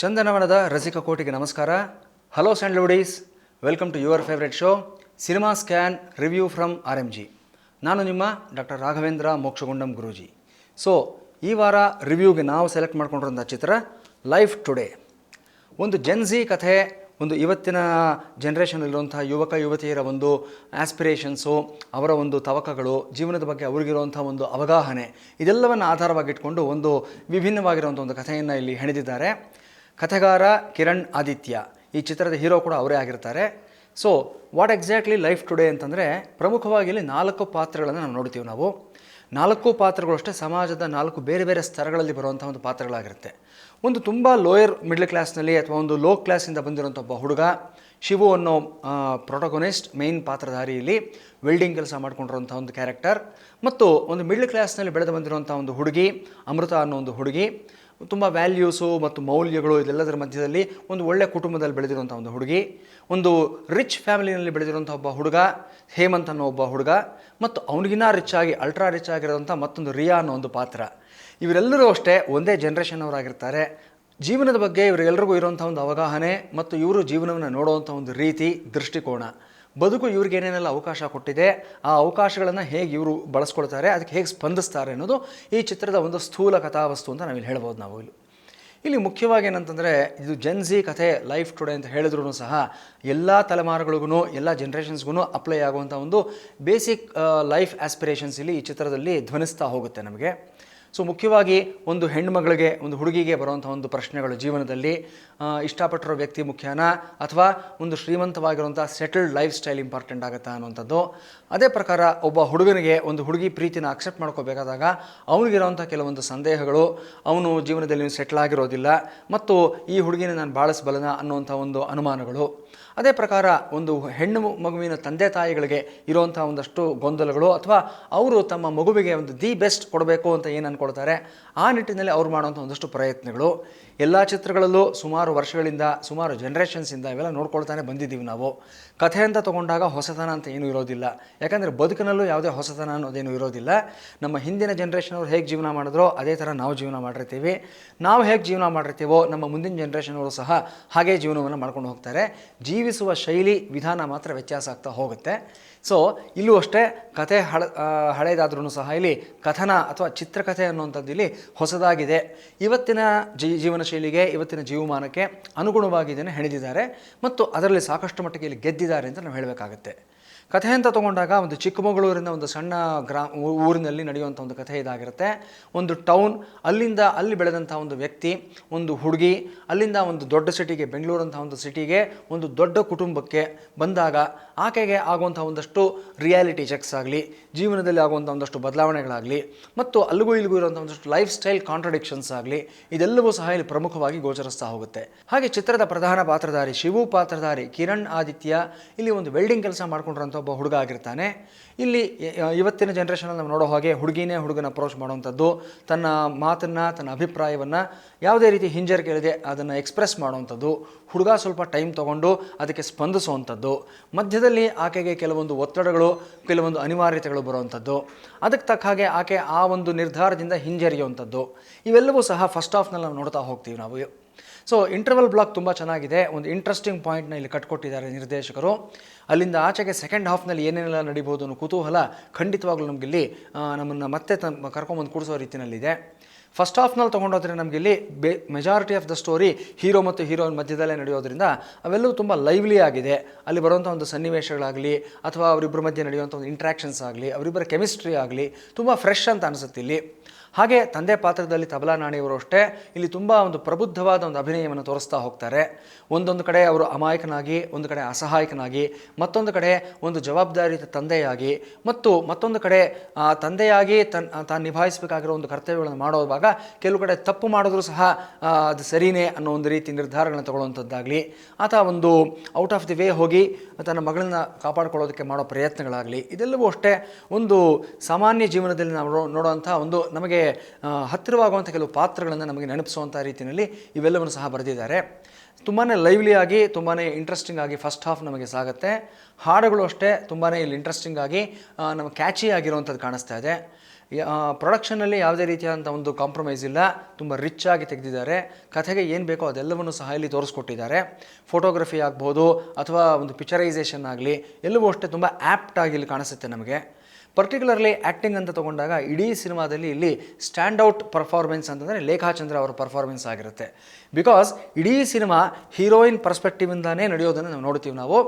ಚಂದನವನದ ರಸಿಕ ಕೋಟಿಗೆ ನಮಸ್ಕಾರ. Hello Sandalwoodies, welcome to your favourite show cinema scan review from RMG. ನಾನು ನಿಮ್ಮ ಡಾಕ್ಟರ್ ರಾಘವೇಂದ್ರ ಮೋಕ್ಷಗುಂಡಂ ಗುರೂಜಿ. ಸೊ ಈ ವಾರ ರಿವ್ಯೂಗೆ ನಾವು ಸೆಲೆಕ್ಟ್ ಮಾಡ್ಕೊಂಡಿರೋಂಥ ಚಿತ್ರ ಲೈಫ್ ಟುಡೇ. ಒಂದು ಜೆನ್ಝಿ ಕಥೆ, ಒಂದು ಇವತ್ತಿನ ಜನ್ರೇಷನಲ್ಲಿರುವಂಥ ಯುವಕ ಯುವತಿಯರ ಒಂದು ಆಸ್ಪಿರೇಷನ್ಸು, ಅವರ ಒಂದು ತವಕಗಳು, ಜೀವನದ ಬಗ್ಗೆ ಅವ್ರಿಗಿರುವಂಥ ಒಂದು ಅವಗಾಹನೆ, ಇದೆಲ್ಲವನ್ನು ಆಧಾರವಾಗಿಟ್ಕೊಂಡು ಒಂದು ವಿಭಿನ್ನವಾಗಿರುವಂಥ ಒಂದು ಕಥೆಯನ್ನು ಇಲ್ಲಿ ಹೆಣೆದಿದ್ದಾರೆ. ಕಥೆಗಾರ ಕಿರಣ್ ಆದಿತ್ಯ, ಈ ಚಿತ್ರದ ಹೀರೋ ಕೂಡ ಅವರೇ ಆಗಿರ್ತಾರೆ. So what exactly life today ಅಂತಂದರೆ, ಪ್ರಮುಖವಾಗಿ ಇಲ್ಲಿ 4 ಪಾತ್ರಗಳನ್ನು ನಾವು ನೋಡ್ತೀವಿ. ನಾವು 4 ಪಾತ್ರಗಳು ಅಷ್ಟೇ ಸಮಾಜದ 4 ಬೇರೆ ಬೇರೆ ಸ್ತರಗಳಲ್ಲಿ ಬರುವಂಥ ಒಂದು ಪಾತ್ರಗಳಾಗಿರುತ್ತೆ. ಒಂದು ತುಂಬ ಲೋಯರ್ ಮಿಡ್ಲ್ ಕ್ಲಾಸ್ನಲ್ಲಿ ಅಥವಾ ಒಂದು ಲೋ ಕ್ಲಾಸಿಂದ ಬಂದಿರೋಂಥ ಒಬ್ಬ ಹುಡುಗ ಶಿವು ಅನ್ನೋ ಪ್ರೊಟಗೊನಿಸ್ಟ್, ಮೇಯ್ನ್ ಪಾತ್ರಧಾರಿ, ಇಲ್ಲಿ ವೆಲ್ಡಿಂಗ್ ಕೆಲಸ ಮಾಡ್ಕೊಂಡಿರೋಂಥ ಒಂದು ಕ್ಯಾರೆಕ್ಟರ್. ಮತ್ತು ಒಂದು ಮಿಡ್ಲ್ ಕ್ಲಾಸ್ನಲ್ಲಿ ಬೆಳೆದು ಬಂದಿರುವಂಥ ಒಂದು ಹುಡುಗಿ ಅಮೃತ ಅನ್ನೋ ಒಂದು ಹುಡುಗಿ, ತುಂಬ ವ್ಯಾಲ್ಯೂಸು ಮತ್ತು ಮೌಲ್ಯಗಳು ಇದೆಲ್ಲದರ ಮಧ್ಯದಲ್ಲಿ ಒಂದು ಒಳ್ಳೆಯ ಕುಟುಂಬದಲ್ಲಿ ಬೆಳೆದಿರುವಂಥ ಒಂದು ಹುಡುಗಿ. ಒಂದು ರಿಚ್ ಫ್ಯಾಮಿಲಿನಲ್ಲಿ ಬೆಳೆದಿರುವಂಥ ಒಬ್ಬ ಹುಡುಗ ಹೇಮಂತ್ ಅನ್ನೋ ಒಬ್ಬ ಹುಡುಗ, ಮತ್ತು ಅವನಿಗಿನ್ನ ರಿಚ್ ಆಗಿ ಅಲ್ಟ್ರಾ ರಿಚ್ ಆಗಿರೋಂಥ ಮತ್ತೊಂದು ರಿಯಾ ಅನ್ನೋ ಒಂದು ಪಾತ್ರ. ಇವರೆಲ್ಲರೂ ಅಷ್ಟೇ ಒಂದೇ ಜನ್ರೇಷನ್ ಅವರಾಗಿರ್ತಾರೆ. ಜೀವನದ ಬಗ್ಗೆ ಇವರೆಲ್ಲರಿಗೂ ಇರುವಂಥ ಒಂದು ಅವಗಾಹನೆ ಮತ್ತು ಇವರು ಜೀವನವನ್ನು ನೋಡುವಂಥ ಒಂದು ರೀತಿ, ದೃಷ್ಟಿಕೋನ, ಬದುಕು ಇವ್ರಿಗೆ ಏನೇನೆಲ್ಲ ಅವಕಾಶ ಕೊಟ್ಟಿದೆ, ಆ ಅವಕಾಶಗಳನ್ನು ಹೇಗೆ ಇವರು ಬಳಸ್ಕೊಳ್ತಾರೆ, ಅದಕ್ಕೆ ಹೇಗೆ ಸ್ಪಂದಿಸ್ತಾರೆ ಅನ್ನೋದು ಈ ಚಿತ್ರದ ಒಂದು ಸ್ಥೂಲ ಕಥಾವಸ್ತು ಅಂತ ನಾವಿಲ್ಲಿ ಹೇಳ್ಬೋದು. ನಾವು ಇಲ್ಲಿ ಮುಖ್ಯವಾಗಿ ಏನಂತಂದರೆ, ಇದು ಜೆನ್ಝಿ ಕಥೆ ಲೈಫ್ ಟುಡೇ ಅಂತ ಹೇಳಿದ್ರೂ ಸಹ ಎಲ್ಲ ತಲೆಮಾರುಗಳಿಗೂ ಎಲ್ಲ ಜನ್ರೇಷನ್ಸ್ಗೂ ಅಪ್ಲೈ ಆಗುವಂಥ ಒಂದು ಬೇಸಿಕ್ ಲೈಫ್ ಆಸ್ಪಿರೇಷನ್ಸ್ ಇಲ್ಲಿ ಈ ಚಿತ್ರದಲ್ಲಿ ಧ್ವನಿಸ್ತಾ ಹೋಗುತ್ತೆ ನಮಗೆ. ಸೊ ಮುಖ್ಯವಾಗಿ ಒಂದು ಹೆಣ್ಮಗಳಿಗೆ, ಒಂದು ಹುಡುಗಿಗೆ ಬರುವಂಥ ಒಂದು ಪ್ರಶ್ನೆಗಳು ಜೀವನದಲ್ಲಿ, ಇಷ್ಟಪಟ್ಟಿರೋ ವ್ಯಕ್ತಿ ಮುಖ್ಯನಾ ಅಥವಾ ಒಂದು ಶ್ರೀಮಂತವಾಗಿರುವಂಥ ಸೆಟಲ್ಡ್ ಲೈಫ್ ಸ್ಟೈಲ್ ಇಂಪಾರ್ಟೆಂಟ್ ಆಗುತ್ತಾ ಅನ್ನುವಂಥದ್ದು. ಅದೇ ಪ್ರಕಾರ ಒಬ್ಬ ಹುಡುಗನಿಗೆ ಒಂದು ಹುಡುಗಿ ಪ್ರೀತಿನ ಅಕ್ಸೆಪ್ಟ್ ಮಾಡ್ಕೋಬೇಕಾದಾಗ ಅವನಿಗಿರೋಂಥ ಕೆಲವೊಂದು ಸಂದೇಹಗಳು, ಅವನು ಜೀವನದಲ್ಲಿ ಸೆಟ್ಲ್ ಆಗಿರೋದಿಲ್ಲ ಮತ್ತು ಈ ಹುಡುಗಿನ ನಾನು ಬಾಳಿಸಬಲ್ಲನ ಅನ್ನುವಂಥ ಒಂದು ಅನುಮಾನಗಳು. ಅದೇ ಪ್ರಕಾರ ಒಂದು ಹೆಣ್ಣು ಮಗುವಿನ ತಂದೆ ತಾಯಿಗಳಿಗೆ ಇರುವಂಥ ಒಂದಷ್ಟು ಗೊಂದಲಗಳು, ಅಥವಾ ಅವರು ತಮ್ಮ ಮಗುವಿಗೆ ಒಂದು ದಿ ಬೆಸ್ಟ್ ಕೊಡಬೇಕು ಅಂತ ಏನು ಅಂದ್ಕೊಳ್ತಾರೆ, ಆ ನಿಟ್ಟಿನಲ್ಲಿ ಅವ್ರು ಮಾಡುವಂಥ ಒಂದಷ್ಟು ಪ್ರಯತ್ನಗಳು. ಎಲ್ಲ ಚಿತ್ರಗಳಲ್ಲೂ ಸುಮಾರು ವರ್ಷಗಳಿಂದ, ಸುಮಾರು ಜನ್ರೇಷನ್ಸಿಂದ ಇವೆಲ್ಲ ನೋಡ್ಕೊಳ್ತಾನೆ ಬಂದಿದ್ದೀವಿ ನಾವು. ಕಥೆ ಅಂತ ತೊಗೊಂಡಾಗ ಹೊಸತನ ಅಂತ ಏನೂ ಇರೋದಿಲ್ಲ, ಯಾಕಂದರೆ ಬದುಕಿನಲ್ಲೂ ಯಾವುದೇ ಹೊಸತನ ಅನ್ನೋದೇನು ಇರೋದಿಲ್ಲ. ನಮ್ಮ ಹಿಂದಿನ ಜನ್ರೇಷನವ್ರು ಹೇಗೆ ಜೀವನ ಮಾಡಿದ್ರೋ ಅದೇ ಥರ ನಾವು ಜೀವನ ಮಾಡಿರ್ತೀವಿ. ನಾವು ಹೇಗೆ ಜೀವನ ಮಾಡಿರ್ತೀವೋ ನಮ್ಮ ಮುಂದಿನ ಜನ್ರೇಷನವರು ಸಹ ಹಾಗೇ ಜೀವನವನ್ನು ಮಾಡ್ಕೊಂಡು ಹೋಗ್ತಾರೆ. ಜೀವಿಸುವ ಶೈಲಿ, ವಿಧಾನ ಮಾತ್ರ ವ್ಯತ್ಯಾಸ ಆಗ್ತಾ ಹೋಗುತ್ತೆ. ಸೊ ಇಲ್ಲೂ ಅಷ್ಟೇ ಕಥೆ ಹಳೇದಾದ್ರೂ ಸಹ ಇಲ್ಲಿ ಕಥನ ಅಥವಾ ಚಿತ್ರಕಥೆ ಅನ್ನುವಂಥದ್ದು ಇಲ್ಲಿ ಹೊಸದಾಗಿದೆ. ಇವತ್ತಿನ ಜೀವನ ಶೈಲಿಗೆ, ಇವತ್ತಿನ ಜೀವಮಾನಕ್ಕೆ ಅನುಗುಣವಾಗಿ ಇದನ್ನು ಹೆಣೆದಿದ್ದಾರೆ ಮತ್ತು ಅದರಲ್ಲಿ ಸಾಕಷ್ಟು ಮಟ್ಟಿಗೆ ಇಲ್ಲಿ ಗೆದ್ದಿದ್ದಾರೆ ಅಂತ ನಾವು ಹೇಳಬೇಕಾಗತ್ತೆ. ಕಥೆ ಅಂತ ತೊಗೊಂಡಾಗ ಒಂದು ಚಿಕ್ಕಮಗಳೂರಿನ ಒಂದು ಸಣ್ಣ ಊರಿನಲ್ಲಿ ನಡೆಯುವಂಥ ಒಂದು ಕಥೆ ಇದಾಗಿರುತ್ತೆ. ಒಂದು ಟೌನ್, ಅಲ್ಲಿಂದ ಅಲ್ಲಿ ಬೆಳೆದಂಥ ಒಂದು ವ್ಯಕ್ತಿ, ಒಂದು ಹುಡುಗಿ, ಅಲ್ಲಿಂದ ಒಂದು ದೊಡ್ಡ ಸಿಟಿಗೆ, ಬೆಂಗಳೂರಂಥ ಒಂದು ಸಿಟಿಗೆ, ಒಂದು ದೊಡ್ಡ ಕುಟುಂಬಕ್ಕೆ ಬಂದಾಗ ಆಕೆಗೆ ಆಗುವಂಥ ಒಂದಷ್ಟು ರಿಯಾಲಿಟಿ ಚೆಕ್ಸ್ ಆಗಲಿ, ಜೀವನದಲ್ಲಿ ಆಗುವಂಥ ಒಂದಷ್ಟು ಬದಲಾವಣೆಗಳಾಗಲಿ, ಮತ್ತು ಅಲ್ಲಿಗೂ ಇಲ್ಲಿಗೂ ಇರುವಂಥ ಒಂದಷ್ಟು ಲೈಫ್ ಸ್ಟೈಲ್ ಕಾಂಟ್ರಡಿಕ್ಷನ್ಸ್ ಆಗಲಿ, ಇದೆಲ್ಲವೂ ಸಹ ಇಲ್ಲಿ ಪ್ರಮುಖವಾಗಿ ಗೋಚರಿಸ್ತಾ ಹೋಗುತ್ತೆ. ಹಾಗೆ ಚಿತ್ರದ ಪ್ರಧಾನ ಪಾತ್ರಧಾರಿ ಶಿವು ಪಾತ್ರಧಾರಿ ಕಿರಣ್ ಆದಿತ್ಯ ಇಲ್ಲಿ ಒಂದು ವೆಲ್ಡಿಂಗ್ ಕೆಲಸ ಮಾಡ್ಕೊಂಡಿರೋಂಥ ಒಬ್ಬ ಹುಡುಗ ಆಗಿರ್ತಾನೆ. ಇಲ್ಲಿ ಇವತ್ತಿನ ಜನ್ರೇಷನಲ್ಲಿ ನಾವು ನೋಡೋ ಹಾಗೆ ಹುಡುಗಿನೇ ಹುಡುಗನ ಅಪ್ರೋಚ್ ಮಾಡುವಂಥದ್ದು, ತನ್ನ ಮಾತನ್ನು, ತನ್ನ ಅಭಿಪ್ರಾಯವನ್ನು ಯಾವುದೇ ರೀತಿ ಹಿಂಜರಿಕೆ ಇಲ್ಲದೆ ಅದನ್ನು ಎಕ್ಸ್ಪ್ರೆಸ್ ಮಾಡುವಂಥದ್ದು, ಹುಡುಗ ಸ್ವಲ್ಪ ಟೈಮ್ ತೊಗೊಂಡು ಅದಕ್ಕೆ ಸ್ಪಂದಿಸುವಂಥದ್ದು, ಮಧ್ಯದಲ್ಲಿ ಆಕೆಗೆ ಕೆಲವೊಂದು ಒತ್ತಡಗಳು, ಕೆಲವೊಂದು ಅನಿವಾರ್ಯತೆಗಳು ಬರುವಂಥದ್ದು, ಅದಕ್ಕೆ ತಕ್ಕ ಹಾಗೆ ಆಕೆ ಆ ಒಂದು ನಿರ್ಧಾರದಿಂದ ಹಿಂಜರಿಯುವಂಥದ್ದು, ಇವೆಲ್ಲವೂ ಸಹ ಫಸ್ಟ್ ಹಾಫ್ನಲ್ಲಿ ನಾವು ನೋಡ್ತಾ ಹೋಗ್ತೀವಿ ನಾವು. ಸೊ ಇಂಟರ್ವಲ್ ಬ್ಲಾಕ್ ತುಂಬ ಚೆನ್ನಾಗಿದೆ. ಒಂದು ಇಂಟ್ರೆಸ್ಟಿಂಗ್ ಪಾಯಿಂಟ್ನ ಇಲ್ಲಿ ಕಟ್ಕೊಟ್ಟಿದ್ದಾರೆ ನಿರ್ದೇಶಕರು. ಅಲ್ಲಿಂದ ಆಚೆಗೆ ಸೆಕೆಂಡ್ ಹಾಫ್ನಲ್ಲಿ ಏನೇನೆಲ್ಲ ನಡೀಬೋದು ಅನ್ನೋ ಕುತೂಹಲ ಖಂಡಿತವಾಗ್ಲೂ ನಮಗಿಲ್ಲಿ ನಮ್ಮನ್ನು ಮತ್ತೆ ಕರ್ಕೊಂಬಂದು ಕೂಡಿಸೋ ರೀತಿಯಲ್ಲಿದೆ. ಫಸ್ಟ್ ಹಾಫ್ನಲ್ಲಿ ತೊಗೊಂಡೋದ್ರೆ ನಮಗಿಲ್ಲಿ majority of the story hero ಮತ್ತು ಹೀರೋಯಿನ್ ಮಧ್ಯದಲ್ಲೇ ನಡೆಯೋದ್ರಿಂದ ಅವೆಲ್ಲವೂ ತುಂಬ ಲೈವ್ಲಿ ಆಗಿದೆ. ಅಲ್ಲಿ ಬರುವಂಥ ಒಂದು ಸನ್ನಿವೇಶಗಳಾಗಲಿ, ಅಥವಾ ಅವರಿಬ್ಬರ ಮಧ್ಯೆ ನಡೆಯುವಂಥ ಒಂದು ಇಂಟ್ರ್ಯಾಕ್ಷನ್ಸ್ ಆಗಲಿ, ಅವರಿಬ್ಬರ ಕೆಮಿಸ್ಟ್ರಿ ಆಗಲಿ ತುಂಬ ಫ್ರೆಶ್ ಅಂತ ಅನಿಸುತ್ತೆ ಇಲ್ಲಿ. ಹಾಗೆ ತಂದೆ ಪಾತ್ರದಲ್ಲಿ ತಬಲಾ ನಾಣಿಯವರು ಅಷ್ಟೇ ಇಲ್ಲಿ ತುಂಬ ಒಂದು ಪ್ರಬುದ್ಧವಾದ ಒಂದು ಅಭಿನಯವನ್ನು ತೋರಿಸ್ತಾ ಹೋಗ್ತಾರೆ. ಒಂದೊಂದು ಕಡೆ ಅವರು ಅಮಾಯಕನಾಗಿ, ಒಂದು ಕಡೆ ಅಸಹಾಯಕನಾಗಿ, ಮತ್ತೊಂದು ಕಡೆ ಒಂದು ಜವಾಬ್ದಾರಿಯುತ ತಂದೆಯಾಗಿ, ಮತ್ತು ಮತ್ತೊಂದು ಕಡೆ ತಂದೆಯಾಗಿ ತಾನು ನಿಭಾಯಿಸಬೇಕಾಗಿರೋ ಒಂದು ಕರ್ತವ್ಯಗಳನ್ನು ಮಾಡುವಾಗ ಕೆಲವು ಕಡೆ ತಪ್ಪು ಮಾಡಿದ್ರೂ ಸಹ ಅದು ಸರಿಯೇ ಅನ್ನೋ ಒಂದು ರೀತಿ ನಿರ್ಧಾರಗಳನ್ನು ತಗೊಳ್ಳುವಂಥದ್ದಾಗಲಿ, ಆತ ಒಂದು ಔಟ್ ಆಫ್ ದಿ ವೇ ಹೋಗಿ ತನ್ನ ಮಗಳನ್ನ ಕಾಪಾಡ್ಕೊಳ್ಳೋದಕ್ಕೆ ಮಾಡೋ ಪ್ರಯತ್ನಗಳಾಗಲಿ, ಇದೆಲ್ಲವೂ ಅಷ್ಟೇ ಒಂದು ಸಾಮಾನ್ಯ ಜೀವನದಲ್ಲಿ ನಾವು ನೋಡುವಂಥ ಒಂದು ನಮಗೆ ಹತ್ತಿರವಾಗುವಂಥ ಕೆಲವು ಪಾತ್ರಗಳನ್ನು ನಮಗೆ ನೆನಪಿಸುವಂಥ ರೀತಿಯಲ್ಲಿ ಇವೆಲ್ಲವನ್ನು ಸಹ ಬರೆದಿದ್ದಾರೆ. ತುಂಬಾ ಲೈವ್ಲಿ ಆಗಿ, ತುಂಬಾ ಇಂಟ್ರೆಸ್ಟಿಂಗ್ ಆಗಿ ಫಸ್ಟ್ ಹಾಫ್ ನಮಗೆ ಸಾಗುತ್ತೆ. ಹಾಡುಗಳು ಅಷ್ಟೇ ತುಂಬಾ ಇಲ್ಲಿ ಇಂಟ್ರೆಸ್ಟಿಂಗ್ ಆಗಿ ನಮಗೆ ಕ್ಯಾಚಿ ಆಗಿರುವಂಥದ್ದು ಕಾಣಿಸ್ತಾ ಇದೆ. ಪ್ರೊಡಕ್ಷನಲ್ಲಿ ಯಾವುದೇ ರೀತಿಯಾದಂಥ ಒಂದು ಕಾಂಪ್ರಮೈಸ್ ಇಲ್ಲ, ತುಂಬ ರಿಚ್ ಆಗಿ ತೆಗೆದಿದ್ದಾರೆ. ಕಥೆಗೆ ಏನು ಬೇಕೋ ಅದೆಲ್ಲವನ್ನು ಸಹ ಇಲ್ಲಿ ತೋರಿಸ್ಕೊಟ್ಟಿದ್ದಾರೆ. ಫೋಟೋಗ್ರಫಿ ಆಗ್ಬೋದು ಅಥವಾ ಒಂದು ಪಿಕ್ಚರೈಸೇಷನ್ ಆಗಲಿ ಎಲ್ಲವೂ ಅಷ್ಟೇ ತುಂಬ ಆ್ಯಪ್ಟ್ ಆಗಿ ಇಲ್ಲಿ ಕಾಣಿಸುತ್ತೆ ನಮಗೆ. ಪರ್ಟಿಕ್ಯುಲರ್ಲಿ ಆ್ಯಕ್ಟಿಂಗ್ ಅಂತ ತೊಗೊಂಡಾಗ ಇಡೀ ಸಿನಿಮಾದಲ್ಲಿ ಇಲ್ಲಿ ಸ್ಟ್ಯಾಂಡ್ಔಟ್ ಪರ್ಫಾರ್ಮೆನ್ಸ್ ಅಂತಂದರೆ ಲೇಖಾ ಚಂದ್ರ ಅವರ ಪರ್ಫಾರ್ಮೆನ್ಸ್ ಆಗಿರುತ್ತೆ. ಬಿಕಾಸ್ ಇಡೀ ಸಿನಿಮಾ ಹೀರೋಯಿನ್ ಪರ್ಸ್ಪೆಕ್ಟಿವಿಂದಾನೇ ನಡೆಯೋದನ್ನು ನಾವು ನೋಡ್ತೀವಿ. ನಾವು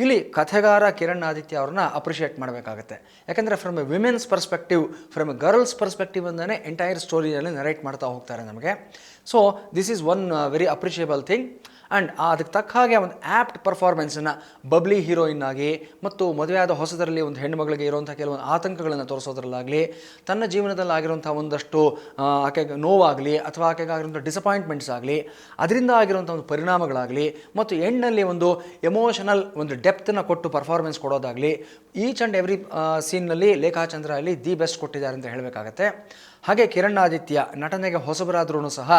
ಇಲ್ಲಿ ಕಥೆಗಾರ ಕಿರಣ್ ಆದಿತ್ಯ ಅವ್ರನ್ನ ಅಪ್ರಿಷಿಯೇಟ್ ಮಾಡಬೇಕಾಗತ್ತೆ. ಯಾಕೆಂದರೆ from A women's perspective, from A girls perspective ಇಂದಾನೆ ಎಂಟೈರ್ ಸ್ಟೋರಿಯಲ್ಲಿ ನರೇಟ್ ಮಾಡ್ತಾ ಹೋಗ್ತಾರೆ ನಮಗೆ. So this is one very appreciable thing. And ಅದಕ್ಕೆ ತಕ್ಕ ಹಾಗೆ ಒಂದು ಆ್ಯಪ್ಟ್ ಪರ್ಫಾರ್ಮೆನ್ಸನ್ನು ಬಬ್ಲಿ ಹೀರೋಯಿನ್ ಆಗಿ ಮತ್ತು ಮದುವೆಯಾದ ಹೊಸದರಲ್ಲಿ ಒಂದು ಹೆಣ್ಣುಮಗಳಿಗೆ ಇರುವಂಥ ಕೆಲವೊಂದು ಆತಂಕಗಳನ್ನು ತೋರಿಸೋದ್ರಲ್ಲಾಗಲಿ, ತನ್ನ ಜೀವನದಲ್ಲಿ ಆಗಿರುವಂಥ ಒಂದಷ್ಟು ಆಕೆಗೆ ನೋವಾಗಲಿ ಅಥವಾ ಆಕೆಗೆ ಆಗಿರುವಂಥ ಡಿಸಪಾಯಿಂಟ್ಮೆಂಟ್ಸ್ ಆಗಲಿ, ಅದರಿಂದ ಆಗಿರುವಂಥ ಒಂದು ಪರಿಣಾಮಗಳಾಗಲಿ ಮತ್ತು ಎಂಡ್ನಲ್ಲಿ ಒಂದು ಎಮೋಷನಲ್ ಒಂದು ಡೆಪ್ತನ್ನು ಕೊಟ್ಟು ಪರ್ಫಾರ್ಮೆನ್ಸ್ ಕೊಡೋದಾಗಲಿ, ಈಚ್ ಆ್ಯಂಡ್ ಎವ್ರಿ ಸೀನ್ನಲ್ಲಿ ಲೇಖಾ ಚಂದ್ರ ಅಲ್ಲಿ ದಿ ಬೆಸ್ಟ್ ಕೊಟ್ಟಿದ್ದಾರೆ ಅಂತ ಹೇಳಬೇಕಾಗತ್ತೆ. ಹಾಗೆ ಕಿರಣ್ ಆದಿತ್ಯ ನಟನೆಗೆ ಹೊಸಬರಾದ್ರೂ ಸಹ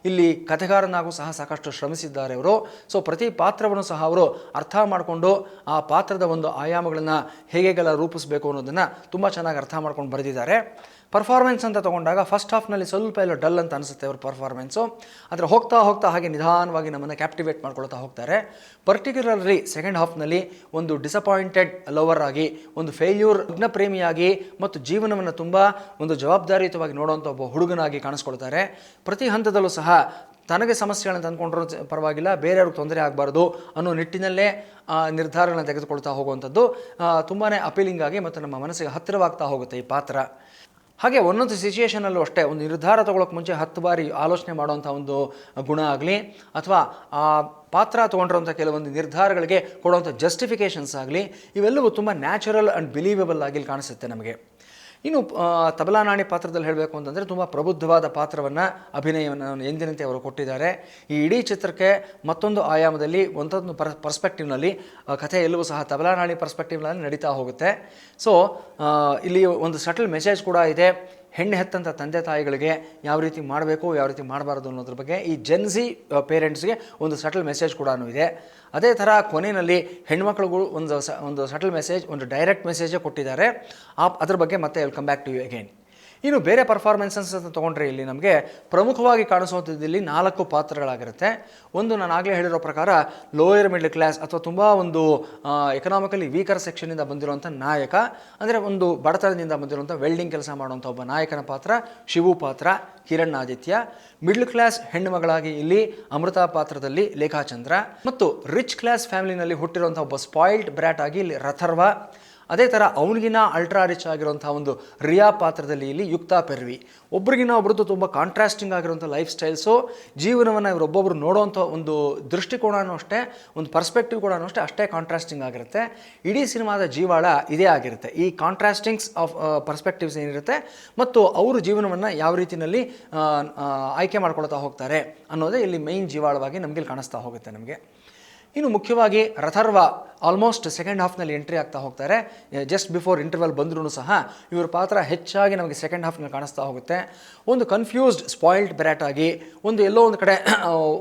ಇಲ್ಲಿ ಕಥೆಗಾರನಾಗೂ ಸಹ ಸಾಕಷ್ಟು ಶ್ರಮಿಸಿದ್ದಾರೆ ಅವರು. ಸೊ ಪ್ರತಿ ಪಾತ್ರವನ್ನು ಸಹ ಅವರು ಅರ್ಥ ಮಾಡಿಕೊಂಡು ಆ ಪಾತ್ರದ ಒಂದು ಆಯಾಮಗಳನ್ನು ಹೇಗೆಲ್ಲ ರೂಪಿಸಬೇಕು ಅನ್ನೋದನ್ನು ತುಂಬ ಚೆನ್ನಾಗಿ ಅರ್ಥ ಮಾಡ್ಕೊಂಡು ಬರೆದಿದ್ದಾರೆ. ಪರ್ಫಾರ್ಮೆನ್ಸ್ ಅಂತ ತೊಗೊಂಡಾಗ ಫಸ್ಟ್ ಹಾಫ್ನಲ್ಲಿ ಸ್ವಲ್ಪ ಎಲ್ಲ ಡಲ್ ಅಂತ ಅನಿಸುತ್ತೆ ಅವ್ರ ಪರ್ಫಾರ್ಮೆನ್ಸು. ಆದರೆ ಹೋಗ್ತಾ ಹೋಗ್ತಾ ಹಾಗೆ ನಿಧಾನವಾಗಿ ನಮ್ಮನ್ನು ಕ್ಯಾಪ್ಟಿವೇಟ್ ಮಾಡ್ಕೊಳ್ತಾ ಹೋಗ್ತಾರೆ. ಪರ್ಟಿಕ್ಯುಲರ್ಲಿ ಸೆಕೆಂಡ್ ಹಾಫ್ನಲ್ಲಿ ಒಂದು ಡಿಸಪಾಯಿಂಟೆಡ್ ಲವರ್ ಆಗಿ, ಒಂದು ಫೇಲ್ಯೂರ್ ಪ್ರೇಮಿಯಾಗಿ ಮತ್ತು ಜೀವನವನ್ನು ತುಂಬ ಒಂದು ಜವಾಬ್ದಾರಿಯುತವಾಗಿ ನೋಡುವಂಥ ಒಬ್ಬ ಹುಡುಗನಾಗಿ ಕಾಣಿಸ್ಕೊಳ್ತಾರೆ. ಪ್ರತಿ ಹಂತದಲ್ಲೂ ಸಹ ತನಗೆ ಸಮಸ್ಯೆಗಳನ್ನು ತಂದುಕೊಂಡ್ರೂ ಪರವಾಗಿಲ್ಲ, ಬೇರೆಯವ್ರಿಗೆ ತೊಂದರೆ ಆಗಬಾರ್ದು ಅನ್ನೋ ನಿಟ್ಟಿನಲ್ಲೇ ನಿರ್ಧಾರಗಳನ್ನು ತೆಗೆದುಕೊಳ್ತಾ ಹೋಗುವಂಥದ್ದು ತುಂಬಾ ಅಪೀಲಿಂಗ್ ಆಗಿ ಮತ್ತು ನಮ್ಮ ಮನಸ್ಸಿಗೆ ಹತ್ತಿರವಾಗ್ತಾ ಹೋಗುತ್ತೆ ಈ ಪಾತ್ರ. ಹಾಗೆ ಒಂದೊಂದು ಸಿಚುಯೇಷನಲ್ಲೂ ಅಷ್ಟೇ ಒಂದು ನಿರ್ಧಾರ ತೊಗೊಳಕ್ಕೆ ಮುಂಚೆ 10 ಬಾರಿ ಆಲೋಚನೆ ಮಾಡುವಂಥ ಒಂದು ಗುಣ ಆಗಲಿ ಅಥವಾ ಆ ಪಾತ್ರ ತೊಗೊಂಡಿರೋಂಥ ಕೆಲವೊಂದು ನಿರ್ಧಾರಗಳಿಗೆ ಕೊಡುವಂಥ ಜಸ್ಟಿಫಿಕೇಷನ್ಸ್ ಆಗಲಿ, ಇವೆಲ್ಲವೂ ತುಂಬ ನ್ಯಾಚುರಲ್ ಆ್ಯಂಡ್ ಬಿಲೀವೇಬಲ್ ಆಗಿ ಕಾಣಿಸುತ್ತೆ ನಮಗೆ. ಇನ್ನು ತಬಲಾ ನಾಣಿ ಪಾತ್ರದಲ್ಲಿ ಹೇಳಬೇಕು ಅಂತಂದರೆ ತುಂಬ ಪ್ರಬುದ್ಧವಾದ ಪಾತ್ರವನ್ನು, ಅಭಿನಯವನ್ನು ಎಂದಿನಂತೆ ಅವರು ಕೊಟ್ಟಿದ್ದಾರೆ. ಈ ಇಡೀ ಚಿತ್ರಕ್ಕೆ ಮತ್ತೊಂದು ಆಯಾಮದಲ್ಲಿ ಒಂದೊಂದು ಪರ್ಸ್ಪೆಕ್ಟಿವ್ನಲ್ಲಿ ಕಥೆ ಎಲ್ಲವೂ ಸಹ ತಬಲಾ ನಾಣಿ ಪರ್ಸ್ಪೆಕ್ಟಿವ್ನಲ್ಲಿ ನಡೀತಾ ಹೋಗುತ್ತೆ. ಸೊ ಇಲ್ಲಿ ಒಂದು ಸಟಲ್ ಮೆಸೇಜ್ ಕೂಡ ಇದೆ. ಹೆಣ್ಣು ಹೆತ್ತಂಥ ತಂದೆ ತಾಯಿಗಳಿಗೆ ಯಾವ ರೀತಿ ಮಾಡಬೇಕು, ಯಾವ ರೀತಿ ಮಾಡಬಾರ್ದು ಅನ್ನೋದ್ರ ಬಗ್ಗೆ ಈ ಜೆನ್ಸಿ ಪೇರೆಂಟ್ಸ್ಗೆ ಒಂದು ಸಟಲ್ ಮೆಸೇಜ್ ಕೂಡ ಇದೆ. ಅದೇ ಥರ ಕೊನೆಯಲ್ಲಿ ಹೆಣ್ಮಕ್ಳಿಗೂ ಒಂದು ಸಟಲ್ ಮೆಸೇಜ್, ಒಂದು ಡೈರೆಕ್ಟ್ ಮೆಸೇಜೇ ಕೊಟ್ಟಿದ್ದಾರೆ. ಅದ್ರ ಬಗ್ಗೆ ಮತ್ತೆ I will come back to you again. ಇನ್ನು ಬೇರೆ ಪರ್ಫಾರ್ಮೆನ್ಸಸ್ ಅಂತ ತೊಗೊಂಡ್ರೆ ಇಲ್ಲಿ ನಮಗೆ ಪ್ರಮುಖವಾಗಿ ಕಾಣಿಸುವಂಥದ್ದು ಇಲ್ಲಿ 4 ಪಾತ್ರಗಳಾಗಿರುತ್ತೆ. ಒಂದು ನಾನು ಆಗಲೇ ಹೇಳಿರೋ ಪ್ರಕಾರ ಲೋಯರ್ ಮಿಡ್ಲ್ ಕ್ಲಾಸ್ ಅಥವಾ ತುಂಬ ಒಂದು ಎಕನಾಮಿಕಲಿ ವೀಕರ್ ಸೆಕ್ಷನಿಂದ ಬಂದಿರುವಂಥ ನಾಯಕ, ಅಂದರೆ ಒಂದು ಬಡತನದಿಂದ ಬಂದಿರುವಂಥ ವೆಲ್ಡಿಂಗ್ ಕೆಲಸ ಮಾಡುವಂಥ ಒಬ್ಬ ನಾಯಕನ ಪಾತ್ರ ಶಿವು ಪಾತ್ರ ಕಿರಣ್ ಆದಿತ್ಯ. ಮಿಡ್ಲ್ ಕ್ಲಾಸ್ ಹೆಣ್ಣುಮಗಳಾಗಿ ಇಲ್ಲಿ ಅಮೃತ ಪಾತ್ರದಲ್ಲಿ ಲೇಖಾ ಚಂದ್ರ ಮತ್ತು ರಿಚ್ ಕ್ಲಾಸ್ ಫ್ಯಾಮಿಲಿನಲ್ಲಿ ಹುಟ್ಟಿರುವಂಥ ಒಬ್ಬ ಸ್ಪಾಯಿಲ್ಡ್ ಬ್ರ್ಯಾಟ್ ಆಗಿ ಇಲ್ಲಿ ರಥರ್ವ. ಅದೇ ಥರ ಅವನಿಗಿನ ಅಲ್ಟ್ರಾ ರಿಚ್ ಆಗಿರುವಂಥ ಒಂದು ರಿಯಾ ಪಾತ್ರದಲ್ಲಿ ಇಲ್ಲಿ ಯುಕ್ತಾ ಪೆರ್ವಿ. ಒಬ್ರಿಗಿನ ಒಬ್ರದ್ದು ತುಂಬ ಕಾಂಟ್ರಾಸ್ಟಿಂಗ್ ಆಗಿರುವಂಥ ಲೈಫ್ ಸ್ಟೈಲ್ಸು, ಜೀವನವನ್ನು ಇವರೊಬ್ಬೊಬ್ರು ನೋಡೋವಂಥ ಒಂದು ದೃಷ್ಟಿಕೋನನೂ ಅಷ್ಟೇ, ಒಂದು ಪರ್ಸ್ಪೆಕ್ಟಿವ್ ಕೂಡ ಅಷ್ಟೇ ಕಾಂಟ್ರಾಸ್ಟಿಂಗ್ ಆಗಿರುತ್ತೆ. ಇಡೀ ಸಿನಿಮಾದ ಜೀವಾಳ ಇದೇ ಆಗಿರುತ್ತೆ, ಈ ಕಾಂಟ್ರಾಸ್ಟಿಂಗ್ಸ್ ಆಫ್ ಪರ್ಸ್ಪೆಕ್ಟಿವ್ಸ್ ಏನಿರುತ್ತೆ ಮತ್ತು ಅವರು ಜೀವನವನ್ನು ಯಾವ ರೀತಿಯಲ್ಲಿ ಆಯ್ಕೆ ಮಾಡ್ಕೊಳ್ತಾ ಹೋಗ್ತಾರೆ ಅನ್ನೋದೇ ಇಲ್ಲಿ ಮೈನ್ ಜೀವಾಳವಾಗಿ ನಮಗೆ ಕಾಣಿಸ್ತಾ ಹೋಗುತ್ತೆ ನಮಗೆ. ಇನ್ನು ಮುಖ್ಯವಾಗಿ ರಥರ್ವ ಆಲ್ಮೋಸ್ಟ್ ಸೆಕೆಂಡ್ ಹಾಫ್ನಲ್ಲಿ ಎಂಟ್ರಿ ಆಗ್ತಾ ಹೋಗ್ತಾರೆ. ಜಸ್ಟ್ ಬಿಫೋರ್ ಇಂಟರ್ವಲ್ ಬಂದ್ರೂ ಸಹ ಇವ್ರ ಪಾತ್ರ ಹೆಚ್ಚಾಗಿ ನಮಗೆ ಸೆಕೆಂಡ್ ಹಾಫ್ನಲ್ಲಿ ಕಾಣಿಸ್ತಾ ಹೋಗುತ್ತೆ. ಒಂದು ಕನ್ಫ್ಯೂಸ್ಡ್ ಸ್ಪಾಯಿಲ್ಡ್ ಬ್ರ್ಯಾಟ್ ಆಗಿ, ಒಂದು ಎಲ್ಲೋ ಒಂದು ಕಡೆ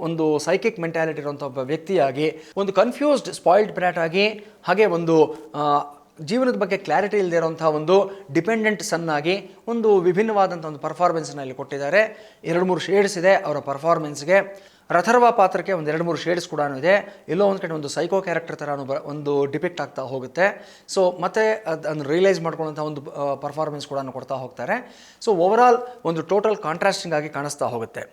ಒಂದು ಸೈಕಿಕ್ ಮೆಂಟ್ಯಾಲಿಟಿ ಇರುವಂಥ ಒಬ್ಬ ವ್ಯಕ್ತಿಯಾಗಿ, ಒಂದು ಕನ್ಫ್ಯೂಸ್ಡ್ ಸ್ಪಾಯಿಲ್ಡ್ ಬ್ರ್ಯಾಟ್ ಆಗಿ, ಹಾಗೆ ಒಂದು ಜೀವನದ ಬಗ್ಗೆ ಕ್ಲಾರಿಟಿ ಇಲ್ಲದೆ ಇರೋಂಥ ಒಂದು ಡಿಪೆಂಡೆಂಟ್ ಸನ್ ಆಗಿ ಒಂದು ವಿಭಿನ್ನವಾದಂಥ ಒಂದು ಪರ್ಫಾರ್ಮೆನ್ಸ್ನ ಇಲ್ಲಿ ಕೊಟ್ಟಿದ್ದಾರೆ. 2-3 ಶೇಡ್ಸ್ ಇದೆ ಅವರ ಪರ್ಫಾರ್ಮೆನ್ಸ್ಗೆ. ರಥರ್ವ ಪಾತ್ರಕ್ಕೆ ಒಂದು 2-3 ಶೇಡ್ಸ್ ಕೂಡ ಇದೆ. ಎಲ್ಲೋ ಒಂದು ಕಡೆ ಒಂದು ಸೈಕೋ ಕ್ಯಾರೆಕ್ಟರ್ ಥರ ಒಂದು ಡಿಪಿಕ್ಟ್ ಆಗ್ತಾ ಹೋಗುತ್ತೆ. ಸೊ ಮತ್ತೆ ಅದನ್ನು ರಿಯಲೈಸ್ ಮಾಡ್ಕೊಳ್ಳೋಂಥ ಒಂದು ಪರ್ಫಾರ್ಮೆನ್ಸ್ ಕೂಡ ಕೊಡ್ತಾ ಹೋಗ್ತಾರೆ. ಸೊ ಓವರಾಲ್ ಒಂದು ಟೋಟಲ್ ಕಾಂಟ್ರಾಸ್ಟಿಂಗ್ ಆಗಿ ಕಾಣಿಸ್ತಾ ಹೋಗುತ್ತೆ.